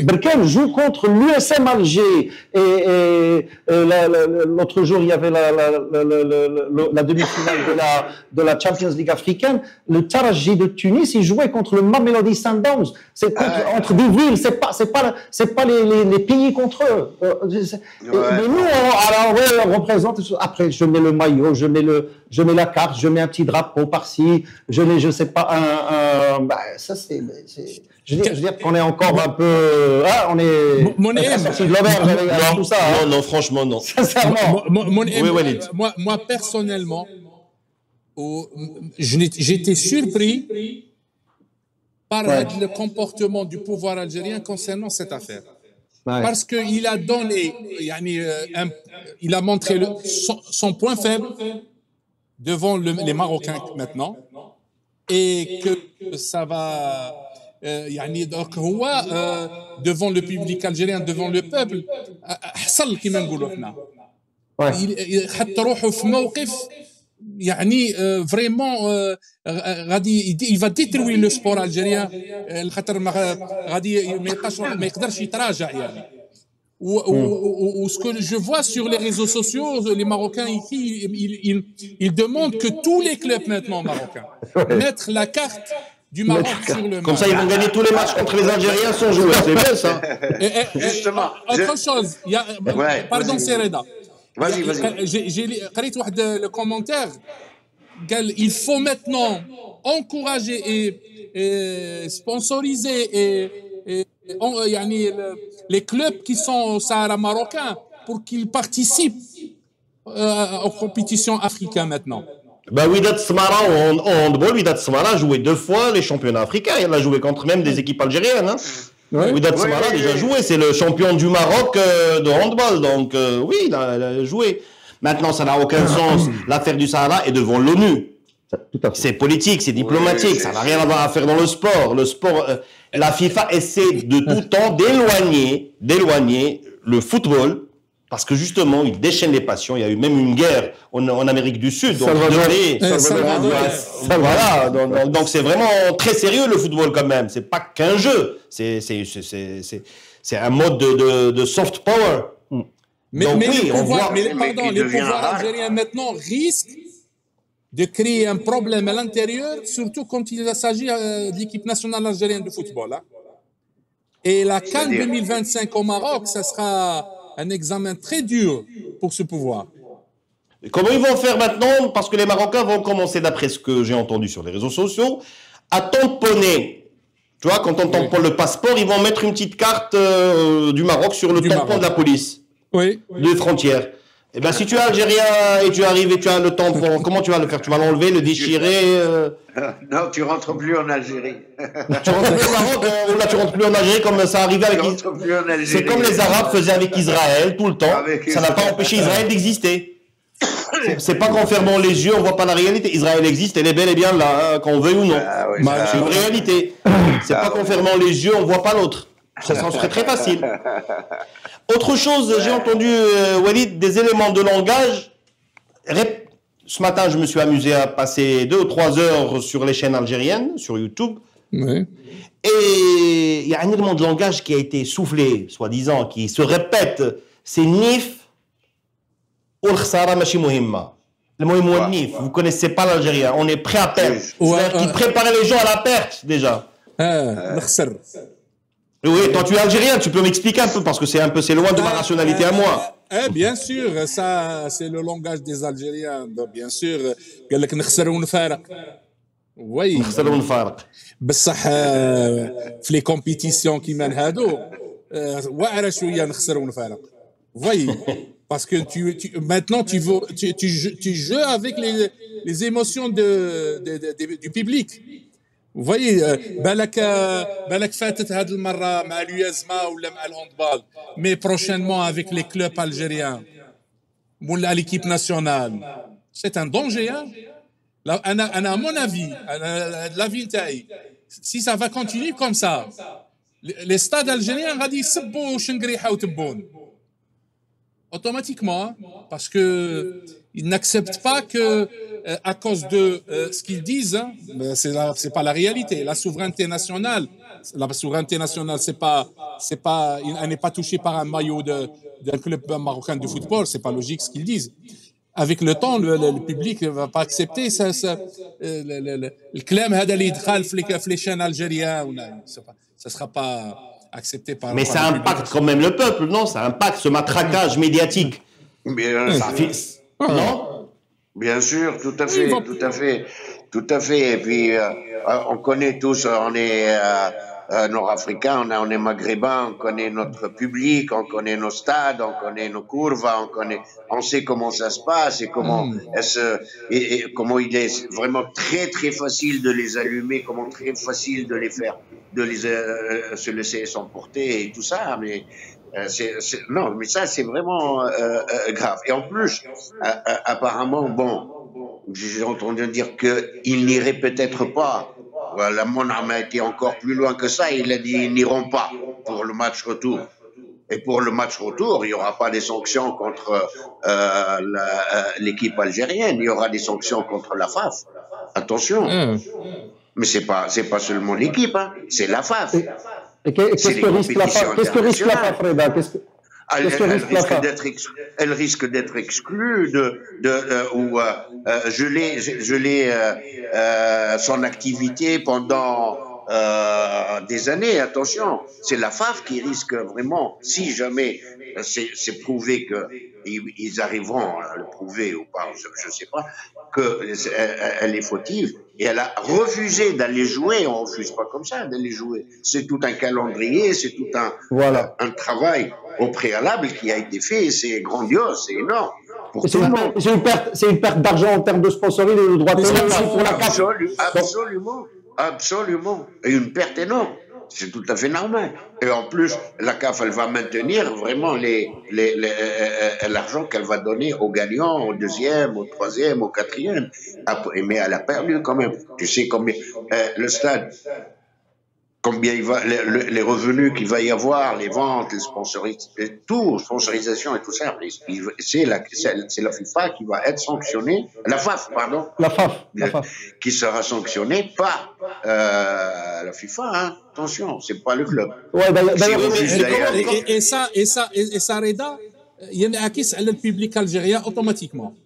Berkane joue contre l'USM Alger, et l'autre jour il y avait la demi-finale de la Champions League africaine, le Taraji de Tunis, il jouait contre le Mamelodi Sundowns, c'est entre des villes, c'est pas les pays contre eux. Mais nous, on représente. Après, je mets le maillot, je mets la carte, je mets un petit drapeau par-ci, je sais pas ça c'est je veux dire qu'on est encore un peu on est sorti de l'auberge avec tout ça. Non, franchement non. Sincèrement. Moi personnellement, j'étais surpris par le comportement du pouvoir algérien concernant cette affaire. Parce qu'il a donné, il a montré son point faible devant les Marocains maintenant, et que ça va donc devant le public algérien, devant le peuple, حصل كما نقولوا احنا حط روحه في موقف vraiment غادي il va détruire le sport algérien الخاطر غادي ما يقدرش يتراجع Ou ce que je vois sur les réseaux sociaux, les Marocains ici, ils demandent que tous les clubs maintenant marocains mettent la carte du Maroc sur le match. Comme ça, ils vont gagner tous les matchs contre les Algériens sans jouer. C'est bien ça. Justement. Autre chose, pardon, c'est Reda. Vas-y. J'ai lu le commentaire. Il faut maintenant encourager et sponsoriser les clubs qui sont au Sahara marocain pour qu'ils participent aux compétitions africaines maintenant. Wydad Smara en handball, Wydad Smara a joué 2 fois les championnats africains. Il a joué contre même des équipes algériennes. Wydad Smara a déjà joué. C'est le champion du Maroc de handball. Donc oui, il a joué. Maintenant, ça n'a aucun sens. L'affaire du Sahara est devant l'ONU. C'est politique, c'est diplomatique. Ça n'a rien à voir à faire dans le sport. Le sport, la FIFA essaie de tout temps d'éloigner le football. Parce que justement, il déchaîne les passions. Il y a eu même une guerre en Amérique du Sud. Donc c'est vraiment très sérieux le football quand même. C'est pas qu'un jeu. C'est un mode de soft power. Mais les pouvoirs algériens maintenant risquent de créer un problème à l'intérieur, surtout quand il s'agit de l'équipe nationale algérienne de football. Et la CAN 2025 au Maroc, ça sera un examen très dur pour ce pouvoir. Et comment ils vont faire maintenant? Parce que les Marocains vont commencer, d'après ce que j'ai entendu sur les réseaux sociaux, à tamponner. Tu vois, quand on tamponne le passeport, ils vont mettre une petite carte du Maroc sur le tampon de la police. De frontières. Eh bien, si tu es algérien et tu arrives et tu as le tampon, comment tu vas le faire? Tu vas l'enlever, le déchirer Non, tu rentres plus en Algérie. Tu rentres plus au Maroc, ou là tu rentres plus en Algérie comme ça arrivait avec Israël. C'est comme les Arabes faisaient avec Israël tout le temps. Ça n'a pas empêché Israël d'exister. C'est pas qu'en fermant les yeux, on voit pas la réalité. Israël existe, elle est bel et bien là, qu'on veuille ou non. C'est une réalité. C'est pas qu'en fermant les yeux, on voit pas l'autre. Ça serait très facile. Autre chose, j'ai entendu, Walid, des éléments de langage. Ce matin, je me suis amusé à passer 2 ou 3 heures sur les chaînes algériennes, sur YouTube. Et il y a un élément de langage qui a été soufflé, soi-disant, qui se répète. C'est Nif ou l'khsara machi muhimma. Le mot est Nif. Vous connaissez pas l'algérien. On est prêt à perdre. C'est-à-dire qu'il préparait les gens à la perte, déjà. Oui, toi tu es algérien, tu peux m'expliquer un peu parce que c'est loin de ma rationalité à moi. Bien sûr, ça c'est le langage des Algériens. Donc, bien sûr, قال لك نخسر ونفارق. Oui. نخسر ونفارق. بصح في لي كومبيتيسيون كيما هادو واعره شويه نخسر ونفارق. Vous voyez, parce que maintenant tu joues avec les émotions du public. Vous voyez, بالك فاتت هذه المرة مع اليوزما ولا مع الهاندبال، mais prochainement avec les clubs algériens ولا l'équipe nationale. C'est un danger, hein. أنا à mon avis, l'avis نتاعي, si ça va continuer comme ça, les stades algériens غادي يسبوا شنقريحة وتبون automatiquement, hein, parce que ils n'acceptent pas que à cause de ce qu'ils disent, hein, c'est pas la réalité. La souveraineté nationale, elle n'est pas touchée par un maillot d'un club marocain de football. C'est pas logique ce qu'ils disent. Avec le temps, le public ne va pas accepter ça. Le clem هذا اللي يدخل في les chaînes algériens, ça sera pas accepté par. Mais ça impacte quand même le peuple, non? Ça impacte ce matraquage médiatique. Non? Bien sûr, tout à fait, tout à fait, tout à fait. Et puis, on connaît tous, on est nord-africains, on est maghrébins, on connaît notre public, on connaît nos stades, on connaît nos courves, on sait comment ça se passe et comment comment il est vraiment très très facile de les allumer, comment très facile de les faire, se laisser s'emporter et tout ça, mais. Non, mais ça, c'est vraiment grave. Et en plus, apparemment, bon, j'ai entendu dire qu'ils n'iraient peut-être pas. Voilà, mon âme a été encore plus loin que ça. Il a dit ils n'iront pas pour le match retour. Et pour le match retour, il n'y aura pas des sanctions contre l'équipe algérienne. Il y aura des sanctions contre la FAF. Attention. Mais c'est pas seulement l'équipe, hein. C'est la FAF. Et qu'est-ce que risque la FAF? Qu'est-ce que risque la FAF, Reda? Elle risque d'être exclue ou geler son activité pendant des années. Attention, c'est la FAF qui risque vraiment, si jamais c'est prouvé qu'ils arriveront à le prouver ou pas, je ne sais pas, qu'elle est fautive. Et elle a refusé d'aller jouer. On ne refuse pas comme ça d'aller jouer. C'est tout un calendrier, c'est tout un travail au préalable qui a été fait. C'est grandiose, c'est énorme. C'est une perte d'argent en termes de sponsoring et de droits télé pour la CAF. Absolument. Et une perte énorme. C'est tout à fait normal. Et en plus, la CAF, elle va maintenir vraiment l'argent qu'elle va donner aux gagnants, au deuxième, au troisième, au quatrième. Mais elle a perdu quand même. Tu sais combien le stade, combien il va, les revenus qu'il va y avoir, les ventes, les sponsorisation et tout ça. C'est la FIFA qui va être sanctionnée, la FAF, pardon. La FAF. Qui sera sanctionnée par la FIFA, hein. Attention, c'est pas le club. Ouais, et ça, Reda, il y en a qui le public algérien automatiquement.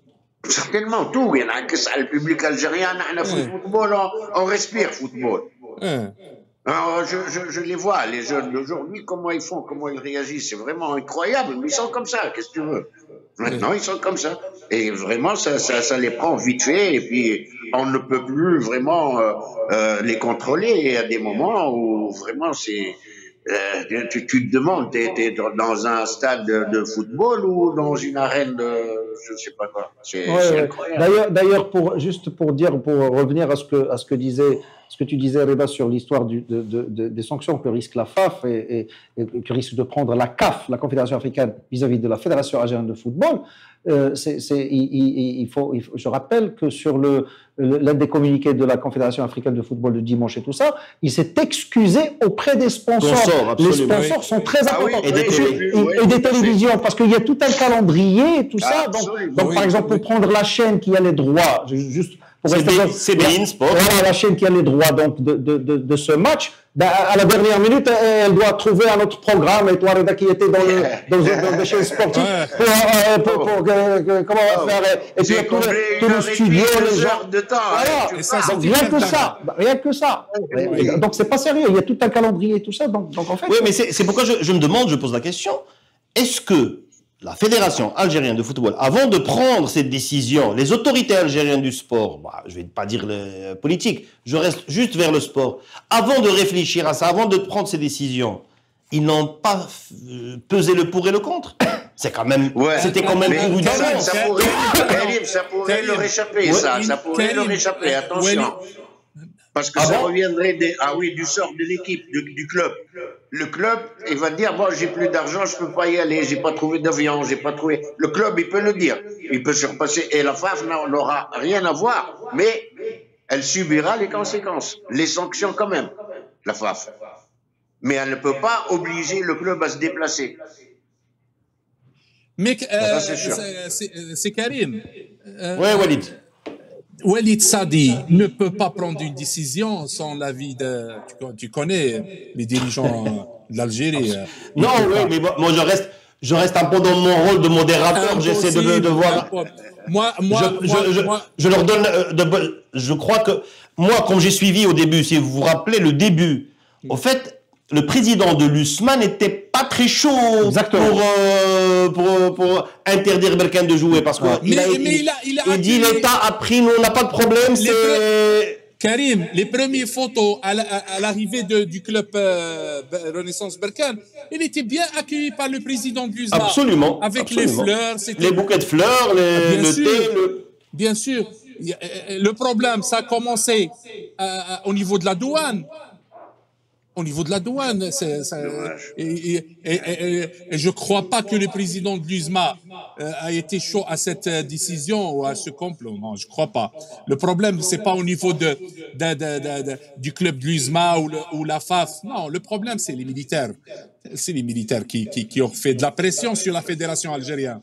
Certainement, tout. Il y en a qui le public algérien, football, on respire football. Alors, je les vois, les jeunes d'aujourd'hui, comment ils font, comment ils réagissent, c'est vraiment incroyable. Mais ils sont comme ça, qu'est-ce que tu veux? Maintenant, ils sont comme ça. Et vraiment, ça les prend vite fait. Et puis, on ne peut plus vraiment les contrôler. Et il y a des moments où vraiment, tu te demandes, t'es dans un stade de football ou dans une arène de, je sais pas quoi. C'est incroyable. D'ailleurs, pour revenir à ce que tu disais, Reda, sur l'histoire des sanctions que risque la FAF et que risque de prendre la CAF, la Confédération africaine, vis-à-vis de la Fédération algérienne de football, je rappelle que sur l'un des communiqués de la Confédération africaine de football de dimanche et tout ça, il s'est excusé auprès des sponsors. Les sponsors sont très importants. Et des télévisions, parce qu'il y a tout un calendrier et tout ça. Donc par exemple, pour prendre la chaîne qui a les droits, juste pour c'est beIN Sport. La chaîne qui a les droits donc de ce match, à la dernière minute, elle doit trouver un autre programme. Et toi, Reda, qui était dans des chaînes sportives, comment on va faire? Et puis tout le studio, les gens de temps. Voilà. Donc, rien que ça. Donc c'est pas sérieux. Il y a tout un calendrier et tout ça. Donc en fait. Oui, mais c'est pourquoi je me demande, je pose la question. Est-ce que la Fédération algérienne de football, avant de prendre cette décision, les autorités algériennes du sport, je ne vais pas dire le politique, je reste juste vers le sport, avant de réfléchir à ça, avant de prendre ces décisions, ils n'ont pas pesé le pour et le contre? C'est quand même, Ouais, c'était quand même mais pour une ça chance. pourrait leur échapper, ça pourrait leur échapper, attention. Parce que ça reviendrait du sort de l'équipe, du club. Le club, il va dire, bon, j'ai plus d'argent, je peux pas y aller, j'ai pas trouvé d'avion, j'ai pas trouvé. Le club, il peut le dire. Il peut surpasser. Et la FAF n'aura rien à voir, mais elle subira les conséquences, les sanctions quand même, la FAF. Mais elle ne peut pas obliger le club à se déplacer. Mais c'est sûr. c'est Karim. Ouais, Walid. Walid Sadi ne peut pas prendre une décision sans l'avis de... Tu connais les dirigeants de l'Algérie. Non, oui, mais moi je reste un peu dans mon rôle de modérateur. J'essaie de voir. Je leur donne. Je crois que moi, comme j'ai suivi au début, si vous vous rappelez le début, au fait, le président de l'USMA n'était pas très chaud pour interdire Berkane de jouer parce que il dit l'État a pris, nous on n'a pas de problème. Karim, les premières photos à l'arrivée du club Renaissance Berkane, il était bien accueilli par le président de l'USMA. Absolument. Avec les fleurs. Les bouquets de fleurs, le thé. Bien sûr. Le problème, ça a commencé au niveau de la douane. Au niveau de la douane, et je ne crois pas que le président de l'USMA a été chaud à cette décision ou à ce complot. Non, je ne crois pas. Le problème, ce n'est pas au niveau du club de l'USMA ou la FAF. Non, le problème, c'est les militaires. C'est les militaires qui ont fait de la pression sur la fédération algérienne.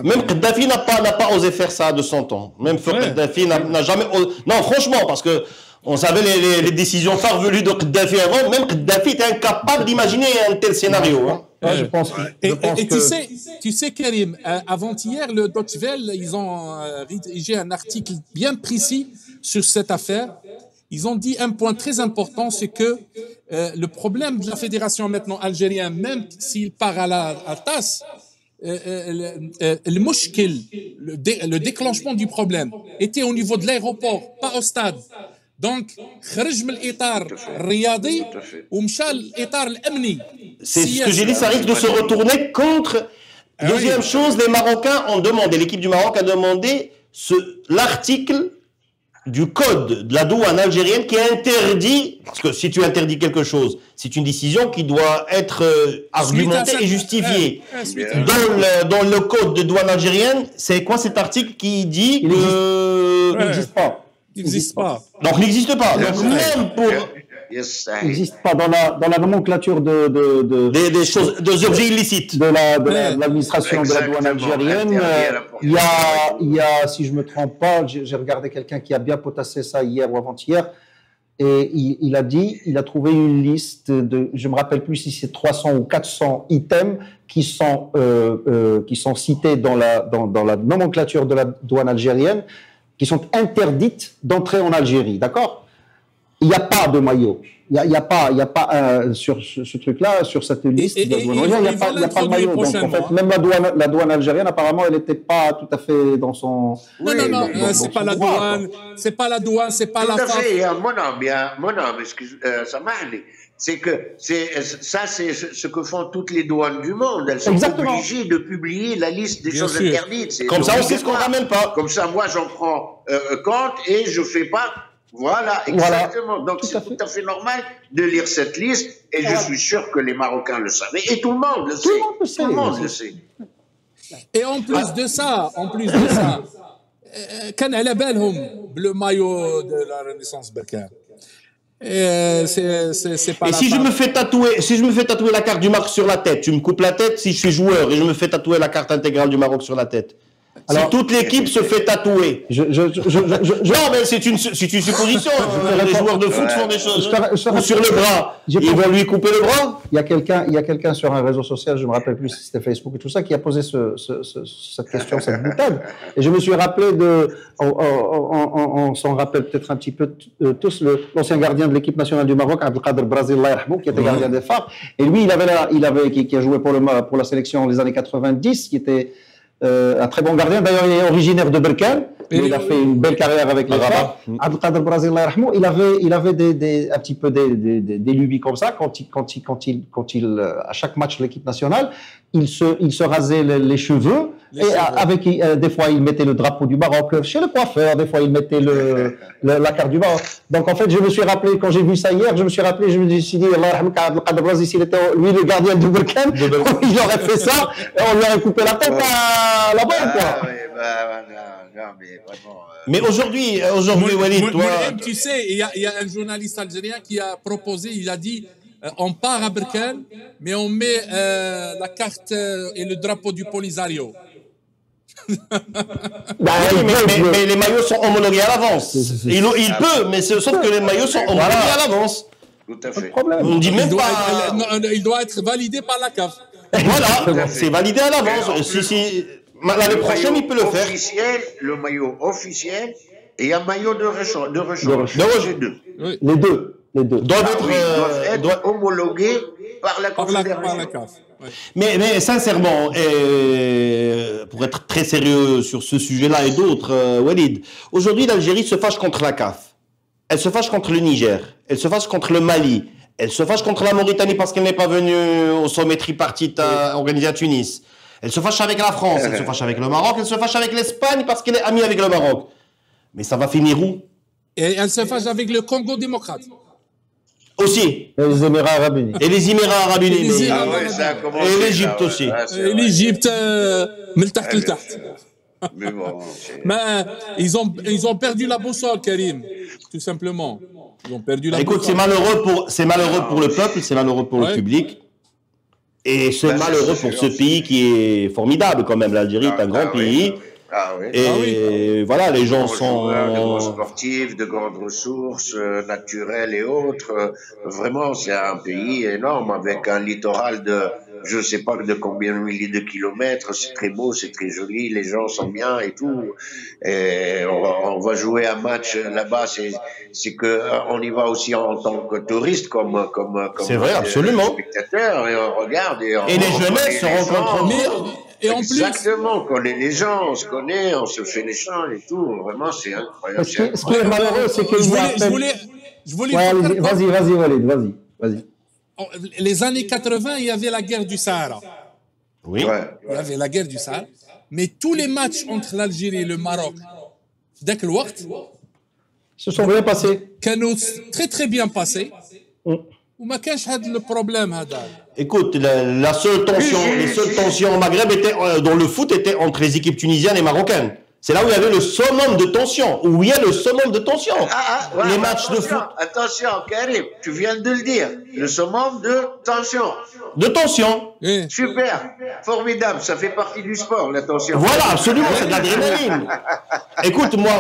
Même Kadhafi n'a pas osé faire ça de son temps. Même Kadhafi n'a jamais osé. Non, franchement, parce que on savait les décisions farfelues de Kadhafi avant. Même Kadhafi était incapable d'imaginer un tel scénario. Hein. Je pense tu sais, Karim, avant-hier, le Deutsche Welle, ils ont rédigé un article bien précis sur cette affaire. Ils ont dit un point très important, c'est que le problème de la fédération maintenant algérienne, même s'il part à la tasse, le déclenchement du problème était au niveau de l'aéroport, pas au stade. Donc, خرج من الإطار الرياضي ومشى الإطار الأمني. C'est ce que j'ai dit, ça risque de se retourner contre. Deuxième chose, les Marocains ont demandé, l'équipe du Maroc a demandé l'article du code de la douane algérienne qui interdit, parce que si tu interdis quelque chose, c'est une décision qui doit être argumentée et justifiée. Dans le code de douane algérienne, c'est quoi cet article qui dit que... Il n'existe pas. Il n'existe pas. Donc, il n'existe pas. Donc, même pour... Il n'existe pas dans la nomenclature des choses, des objets illicites de l'administration de la douane algérienne. Il y a, si je me trompe pas, j'ai regardé quelqu'un qui a bien potassé ça hier ou avant-hier, et il a dit, il a trouvé une liste de, je me rappelle plus si c'est 300 ou 400 items qui sont cités dans la nomenclature de la douane algérienne, qui sont interdites d'entrer en Algérie, d'accord? Il n'y a pas de maillot. Il n'y a pas sur ce truc-là, sur cette liste de la douane algérienne, il n'y a pas de maillot. Donc, en fait, même la douane algérienne, apparemment, elle n'était pas tout à fait dans son... Non, c'est pas la douane, c'est pas la douane, c'est pas la FAF. Mon homme, excuse, ça m'a allé. C'est que c'est ce que font toutes les douanes du monde. Elles sont obligées de publier la liste des choses interdites. Comme ça, on sait ce qu'on ramène pas. Comme ça, moi, j'en prends compte et je fais pas. Voilà, exactement. Donc, c'est tout à fait normal de lire cette liste et je suis sûr que les Marocains le savaient et tout le monde le sait. Tout le monde le sait. Et en plus de ça, كان على بالهم le maillot de la Renaissance Berkane. C'est pas. Et si je me fais tatouer la carte du Maroc sur la tête, tu me coupes la tête si je suis joueur et je me fais tatouer la carte intégrale du Maroc sur la tête. Alors, si toute l'équipe se fait tatouer. Non, mais c'est une supposition. Les joueurs de foot font des choses. Ou sur le bras. Ils vont lui couper le bras. Il y a quelqu'un sur un réseau social, je ne me rappelle plus si c'était Facebook et tout ça, qui a posé cette question, cette boutade. Et je me suis rappelé on s'en rappelle peut-être un petit peu tous, l'ancien gardien de l'équipe nationale du Maroc, Abdelkader Brazil, qui était gardien des phares. Et lui, qui a joué pour la sélection les années 90, qui était un très bon gardien, d'ailleurs il est originaire de Berkane, il a fait une belle carrière avec les Rabat. Abdelkader Brazil, il avait un petit peu des lubies comme ça quand il à chaque match de l'équipe nationale, il se rasait les cheveux. Des fois, il mettait le drapeau du Maroc chez le coiffeur, des fois, il mettait la carte du Maroc. Donc, en fait, je me suis rappelé, quand j'ai vu ça hier, je me suis dit, Allah yarhamka Abdel Qader Razi, s'il était, lui, le gardien de Berkane, il aurait fait ça, et on lui aurait coupé la tête là-bas, quoi. Non, mais vraiment. Mais aujourd'hui, Walid, toi. Tu sais, il y a un journaliste algérien qui a proposé, il a dit, on part à Berkane, mais on met la carte et le drapeau du Polisario. Mais les maillots sont homologués à l'avance. Il peut, mais sauf que les maillots sont homologués à l'avance. Tout à fait. On ne dit même pas. Il doit être validé par la CAF. Voilà, c'est validé à l'avance. L'année prochaine, il peut le faire. Le maillot officiel et un maillot de rechange. Oui. Les deux. Doivent être homologués par la CAF. Ouais. Mais sincèrement, pour être très sérieux sur ce sujet-là et d'autres, Walid, aujourd'hui l'Algérie se fâche contre la CAF, elle se fâche contre le Niger, elle se fâche contre le Mali, elle se fâche contre la Mauritanie parce qu'elle n'est pas venue au sommet tripartite organisé à Tunis, elle se fâche avec la France, elle se fâche avec le Maroc, elle se fâche avec l'Espagne parce qu'elle est amie avec le Maroc. Mais ça va finir où? Et elle se fâche avec le Congo démocrate. Aussi. Et les Émirats Arabes Unis. Et les Émirats Arabes Unis. Et l'Égypte aussi. Et l'Égypte, Mais bon, mais ils ont perdu la boussole, Karim, tout simplement. Ils ont perdu la boussole. Écoute, c'est malheureux pour le peuple, c'est malheureux pour le public. Et c'est malheureux pour ce pays qui est formidable quand même. L'Algérie est un grand pays. Et voilà, les gens sont... De grands sportifs, de grandes ressources naturelles et autres. Vraiment, c'est un pays énorme avec un littoral de je ne sais pas de combien de milliers de kilomètres. C'est très beau, c'est très joli, les gens sont bien et tout. Et on va jouer un match là-bas, c'est que on y va aussi en tant que touriste, comme c'est vrai, absolument. Spectateur, et on regarde et les jeunesses se rencontrent. Et en plus, exactement, on connaît les gens, on se connaît, on se fait l'échange et tout. Vraiment, c'est incroyable. Ce qui est malheureux, c'est que je voulais vas-y, Walid, vas-y. Les années 80, il y avait la guerre du Sahara. Oui. Il y avait la guerre du Sahara. Mais tous les matchs entre l'Algérie et le Maroc, dès que le Waqt, se sont bien passés. Très très bien passés. وما كانش هذا البروبلème هذا. Écoute, les seules tensions au Maghreb dans le foot étaient entre les équipes tunisiennes et marocaines. C'est là où il y avait le summum de tension, où il y a le summum de tension. Les matchs de foot. Attention, Karim, tu viens de le dire. Le summum de tension. De tension. Super, formidable, ça fait partie du sport, la tension. Voilà, absolument, c'est de l'adrénaline. Écoute, moi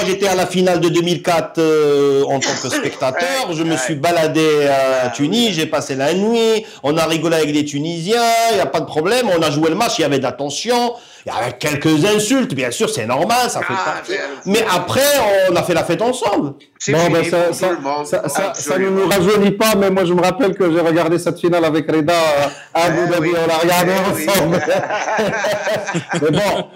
j'étais à la finale de 2004 en tant que spectateur. Je me suis baladé à Tunis, j'ai passé la nuit. On a rigolé avec les Tunisiens, il n'y a pas de problème. On a joué le match, il y avait de la tension. Il y avait quelques insultes, bien sûr, c'est normal, ça fait partie. Mais après, on a fait la fête ensemble. Ça ne nous rajeunit pas, mais moi je me rappelle que j'ai regardé cette finale avec Reda à Abu Dhabi, on l'a regardé ensemble. Mais bon,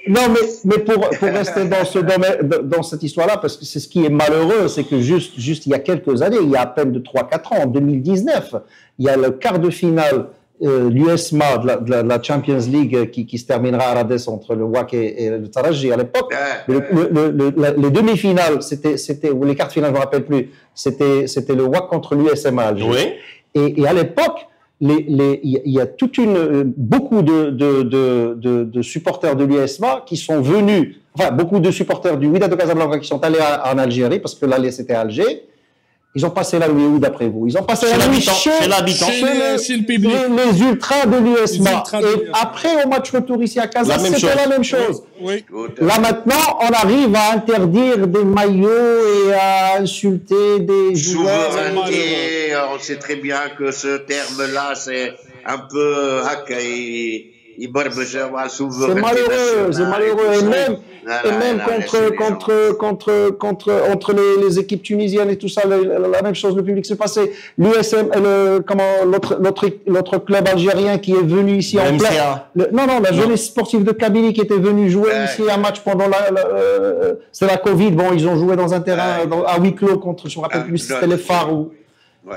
non, mais pour rester dans ce domaine, dans cette histoire-là, parce que c'est ce qui est malheureux, c'est que juste il y a quelques années, il y a à peine de 3-4 ans, en 2019, il y a le quart de finale l'USMA de la Champions League qui se terminera à Rades entre le WAC et le Taraji à l'époque. Les demi-finales, ou les quarts de finale, je ne me rappelle plus, c'était le WAC contre l'USMA Alger. Oui. Et à l'époque, il y a beaucoup de supporters de l'USMA qui sont venus, enfin beaucoup de supporters du Wydad de Casablanca qui sont allés en Algérie, parce que l'aller c'était Alger. Ils ont passé la nuit où d'après vous? Ils ont passé la nuit chez le public. Les ultras de l'USMA. Et après, au match retour ici à Casa, c'était la même chose. Oui. Là maintenant, on arrive à interdire des maillots et à insulter des joueurs. Souveraineté, on sait très bien que ce terme-là, c'est un peu c'est malheureux. Et même entre les équipes tunisiennes et tout ça, la même chose, le public s'est passé. L'autre club algérien qui est venu ici en plein. La jeunesse sportive de Kabylie qui était venue jouer ici un match pendant c'est la Covid. Bon, ils ont joué dans un terrain à huis clos contre, je me rappelle plus si c'était les Phares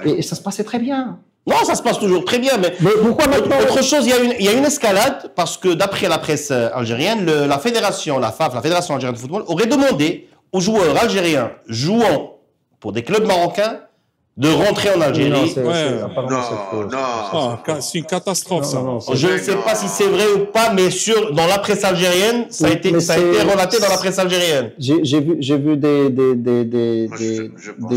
et ça se passait très bien. Non, ça se passe toujours très bien, mais pourquoi maintenant autre chose, il y a une escalade parce que d'après la presse algérienne, la fédération, la FAF, la Fédération algérienne de football, aurait demandé aux joueurs algériens jouant pour des clubs marocains de rentrer en Algérie. C'est une catastrophe, ça. Je ne sais pas si c'est vrai ou pas, mais dans la presse algérienne, ça a été relaté dans la presse algérienne. J'ai vu des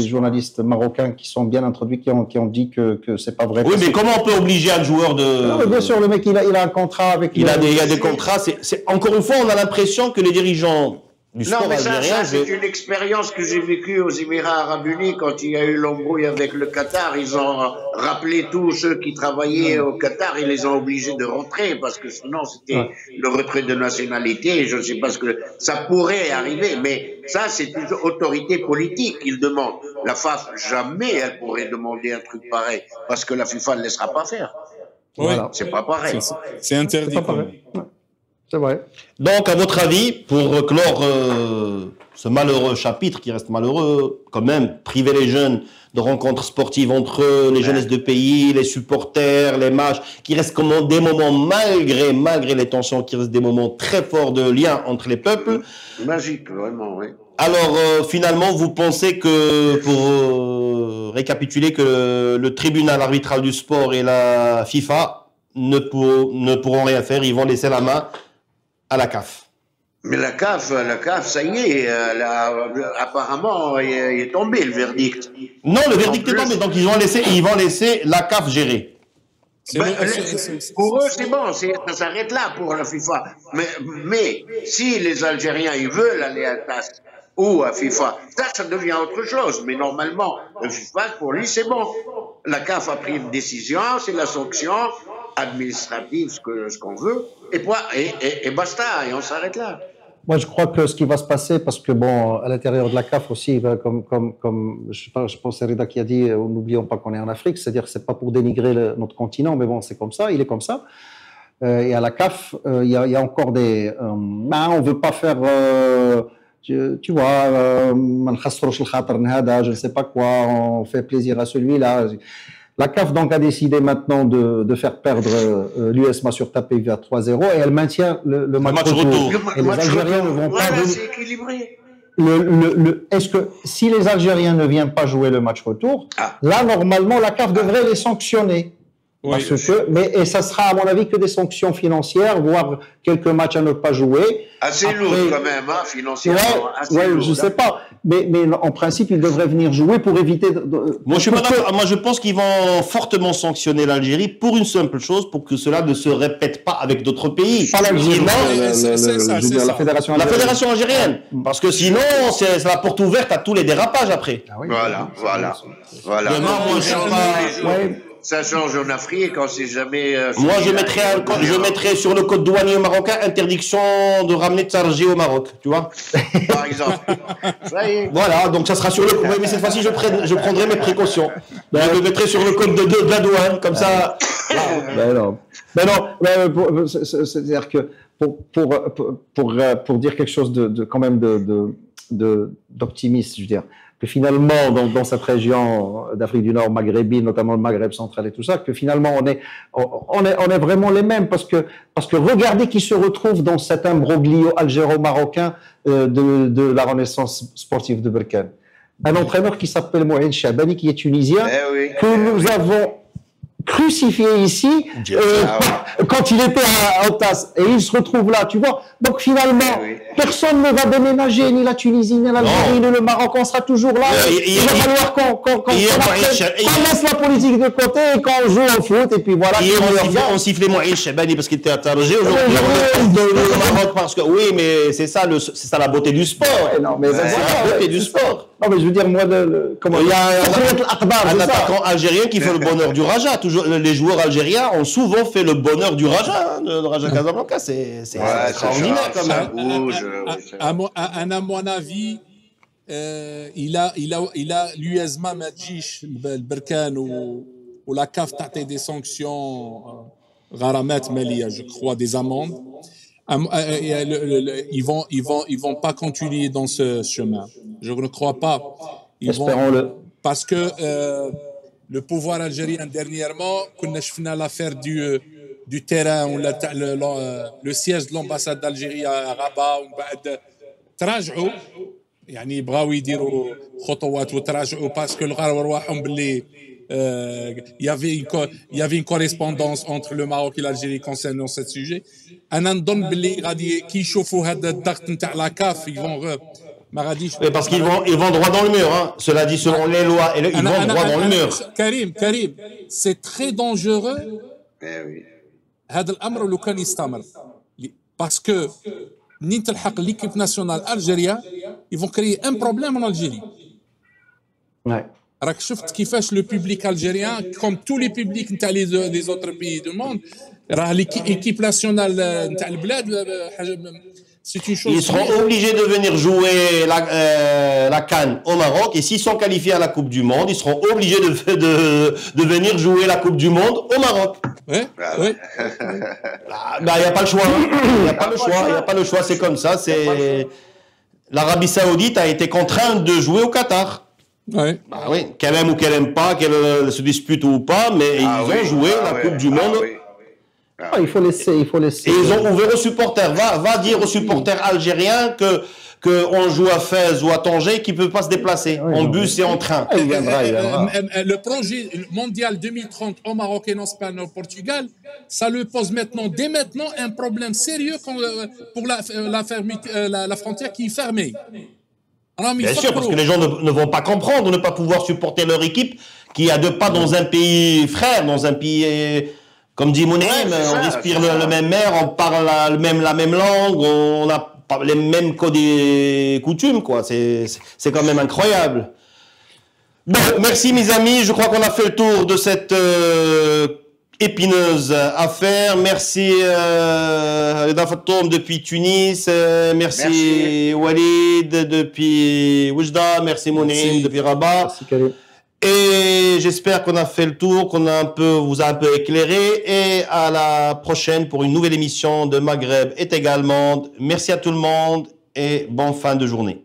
journalistes marocains qui sont bien introduits, qui ont dit que c'est pas vrai. Oui, mais comment on peut obliger un joueur de... Non, mais bien sûr, le mec, il a un contrat avec... Il y a des contrats. Encore une fois, on a l'impression que les dirigeants... Non, mais ça c'est une expérience que j'ai vécue aux Émirats Arabes Unis quand il y a eu l'embrouille avec le Qatar. Ils ont rappelé tous ceux qui travaillaient au Qatar, ils les ont obligés de rentrer parce que sinon c'était le retrait de nationalité. Je ne sais pas ce que ça pourrait arriver, mais ça c'est une autorité politique qu'ils demandent. La FAF, jamais elle pourrait demander un truc pareil parce que la FIFA ne laissera pas faire. Oui. Voilà. C'est pas pareil. C'est interdit. C'est vrai. Donc, à votre avis, pour clore ce malheureux chapitre qui reste malheureux, quand même, priver les jeunes de rencontres sportives entre eux, les jeunesses de pays, les supporters, les matchs, qui restent comme des moments, malgré les tensions, qui restent des moments très forts de lien entre les peuples. Magique, vraiment, oui. Alors, finalement, vous pensez que, pour récapituler, que le tribunal arbitral du sport et la FIFA ne pourront rien faire, ils vont laisser la main à la CAF. Mais la CAF, ça y est, apparemment, il est tombé le verdict. Non, le verdict est tombé, donc ils vont laisser la CAF gérer. Pour eux, c'est bon, ça s'arrête là pour la FIFA. Mais si les Algériens, ils veulent aller à TAS ou à FIFA, ça devient autre chose. Mais normalement, le FIFA, pour lui, c'est bon. La CAF a pris une décision, c'est la sanction administrative, ce qu'on veut, et basta, et on s'arrête là. Moi, je crois que ce qui va se passer, parce que bon, à l'intérieur de la CAF aussi, comme je pense que c'est Rida qui a dit, n'oublions pas qu'on est en Afrique, c'est-à-dire que c'est pas pour dénigrer notre continent, mais bon, c'est comme ça, il est comme ça. Et à la CAF, il y a encore des, on veut pas faire, tu vois, je ne sais pas quoi, on fait plaisir à celui-là. La CAF donc a décidé maintenant de faire perdre l'USMA sur tapis à 3-0 et elle maintient le match retour. Et les Algériens ne vont pas venir. C'est équilibré. Est-ce que si les Algériens ne viennent pas jouer le match retour, là normalement la CAF devrait les sanctionner. Oui. Et ça sera à mon avis que des sanctions financières, voire quelques matchs à ne pas jouer. Assez lourd quand même, hein, financièrement. Je sais pas, mais en principe ils devraient venir jouer pour éviter. Moi je pense qu'ils vont fortement sanctionner l'Algérie pour une simple chose, pour que cela ne se répète pas avec d'autres pays. Pas l'Algérie, la fédération algérienne. Parce que sinon c'est la porte ouverte à tous les dérapages après. Voilà. Ça change en Afrique, on sait jamais. Moi, je mettrais sur le code douanier marocain interdiction de ramener Tsarji au Maroc, tu vois. Par exemple. Ça y est. Voilà, donc ça sera sur le. Oui, mais cette fois-ci, je prendrai mes précautions. Je le mettrai sur le code de la douane, comme ça. C'est-à-dire que pour dire quelque chose quand même d'optimiste, je veux dire, que finalement, dans cette région d'Afrique du Nord, maghrébine, notamment le Maghreb central et tout ça, que finalement on est vraiment les mêmes parce que regardez qui se retrouve dans cet imbroglio algéro-marocain de la renaissance sportive de Berkane. Un entraîneur qui s'appelle Mouhine Chabani, qui est tunisien, que nous avons crucifié ici quand il était à Otas, et il se retrouve là, tu vois. Donc finalement, personne ne va déménager, ni la Tunisie, ni l'Algérie, ni le Maroc, on sera toujours là. Il va falloir qu'on laisse la politique de côté et qu'on joue au foot, et puis voilà. On sifflait Mouhine Chabani parce qu'il était à Tanger, aujourd'hui le Maroc parce que oui, mais c'est ça la beauté du sport. Non, mais c'est la beauté du sport. Non, mais je veux dire, moi, il y a un attaquant algérien qui fait le bonheur du Raja. Les joueurs algériens ont souvent fait le bonheur du Raja, de Raja Casablanca. C'est extraordinaire quand même. À mon avis, il a l'USMA Madjish, le Berkane ou la CAF t'attend des sanctions, Gharamat Malia, je crois, des amendes. Ils vont pas continuer dans ce chemin. Je ne crois pas. Espérons-le. Parce que le pouvoir algérien dernièrement, كنا شفنا l'affaire du terrain ou le siège de l'ambassade d'Algérie à Rabat ومن بعد تراجعوا يعني بغاو يديروا خطوات وتراجعوا باسكو لقاو رواحهم باللي il y avait une correspondance entre le Maroc et l'Algérie concernant ce sujet. انا نظن باللي غادي كي يشوفوا هذا الضغط نتاع لا كاف يفون ما غاديش parce qu'ils vont droit dans le mur, hein. Cela dit, selon les lois, ils vont droit dans le mur. كريم c'est très dangereux oui. هذا الامر لو كان يستمر باسكو منين تلحق ليكيب ناسيونال الجيريا ils vont créer un problème en Algérie. Ouais. راك شفت كيفاش لو بوبليك الجيريان كوم تو لي بوبليك نتاع لي زوتر بيي دو موند راه ليكيب ناسيونال نتاع البلاد حاجه c'est une chose. Ils seront obligés de venir jouer la CAN au Maroc et s'ils sont qualifiés à la Coupe du Monde, ils seront obligés de venir jouer la Coupe du Monde au Maroc. Ouais, ouais. Il n'y a pas le choix. Il n'y a pas le choix. Il n'y a pas le choix. C'est comme ça. L'Arabie Saoudite a été contrainte de jouer au Qatar. Ouais. Bah oui, qu'elle aime ou qu'elle aime pas, qu'elle se dispute ou pas, mais ils ont joué la Coupe du Monde. Ah, il faut laisser. Et ils ont ouvert aux supporters. Va dire aux supporters algériens qu'on joue à Fès ou à Tanger qui ne peuvent pas se déplacer en bus et en train. Il viendra. Le projet mondial 2030 au Maroc et en Espagne au Portugal, ça lui pose dès maintenant un problème sérieux pour la frontière qui est fermée. Alors, bien sûr, parce que les gens ne vont pas comprendre, ne pas pouvoir supporter leur équipe qui a deux pas dans un pays frère, dans un pays... Comme dit Mounem, on respire le même air, on parle la même langue, on a les mêmes codes et coutumes, quoi. C'est quand même incroyable. Bon, merci mes amis, je crois qu'on a fait le tour de cette épineuse affaire. Merci Reda Fatoum depuis Tunis, merci Walid depuis Oujda, merci Mounem depuis Rabat. Merci Karim. Et j'espère qu'on a fait le tour, qu'on vous a un peu éclairé. Et à la prochaine pour une nouvelle émission de Maghreb est également. Merci à tout le monde et bonne fin de journée.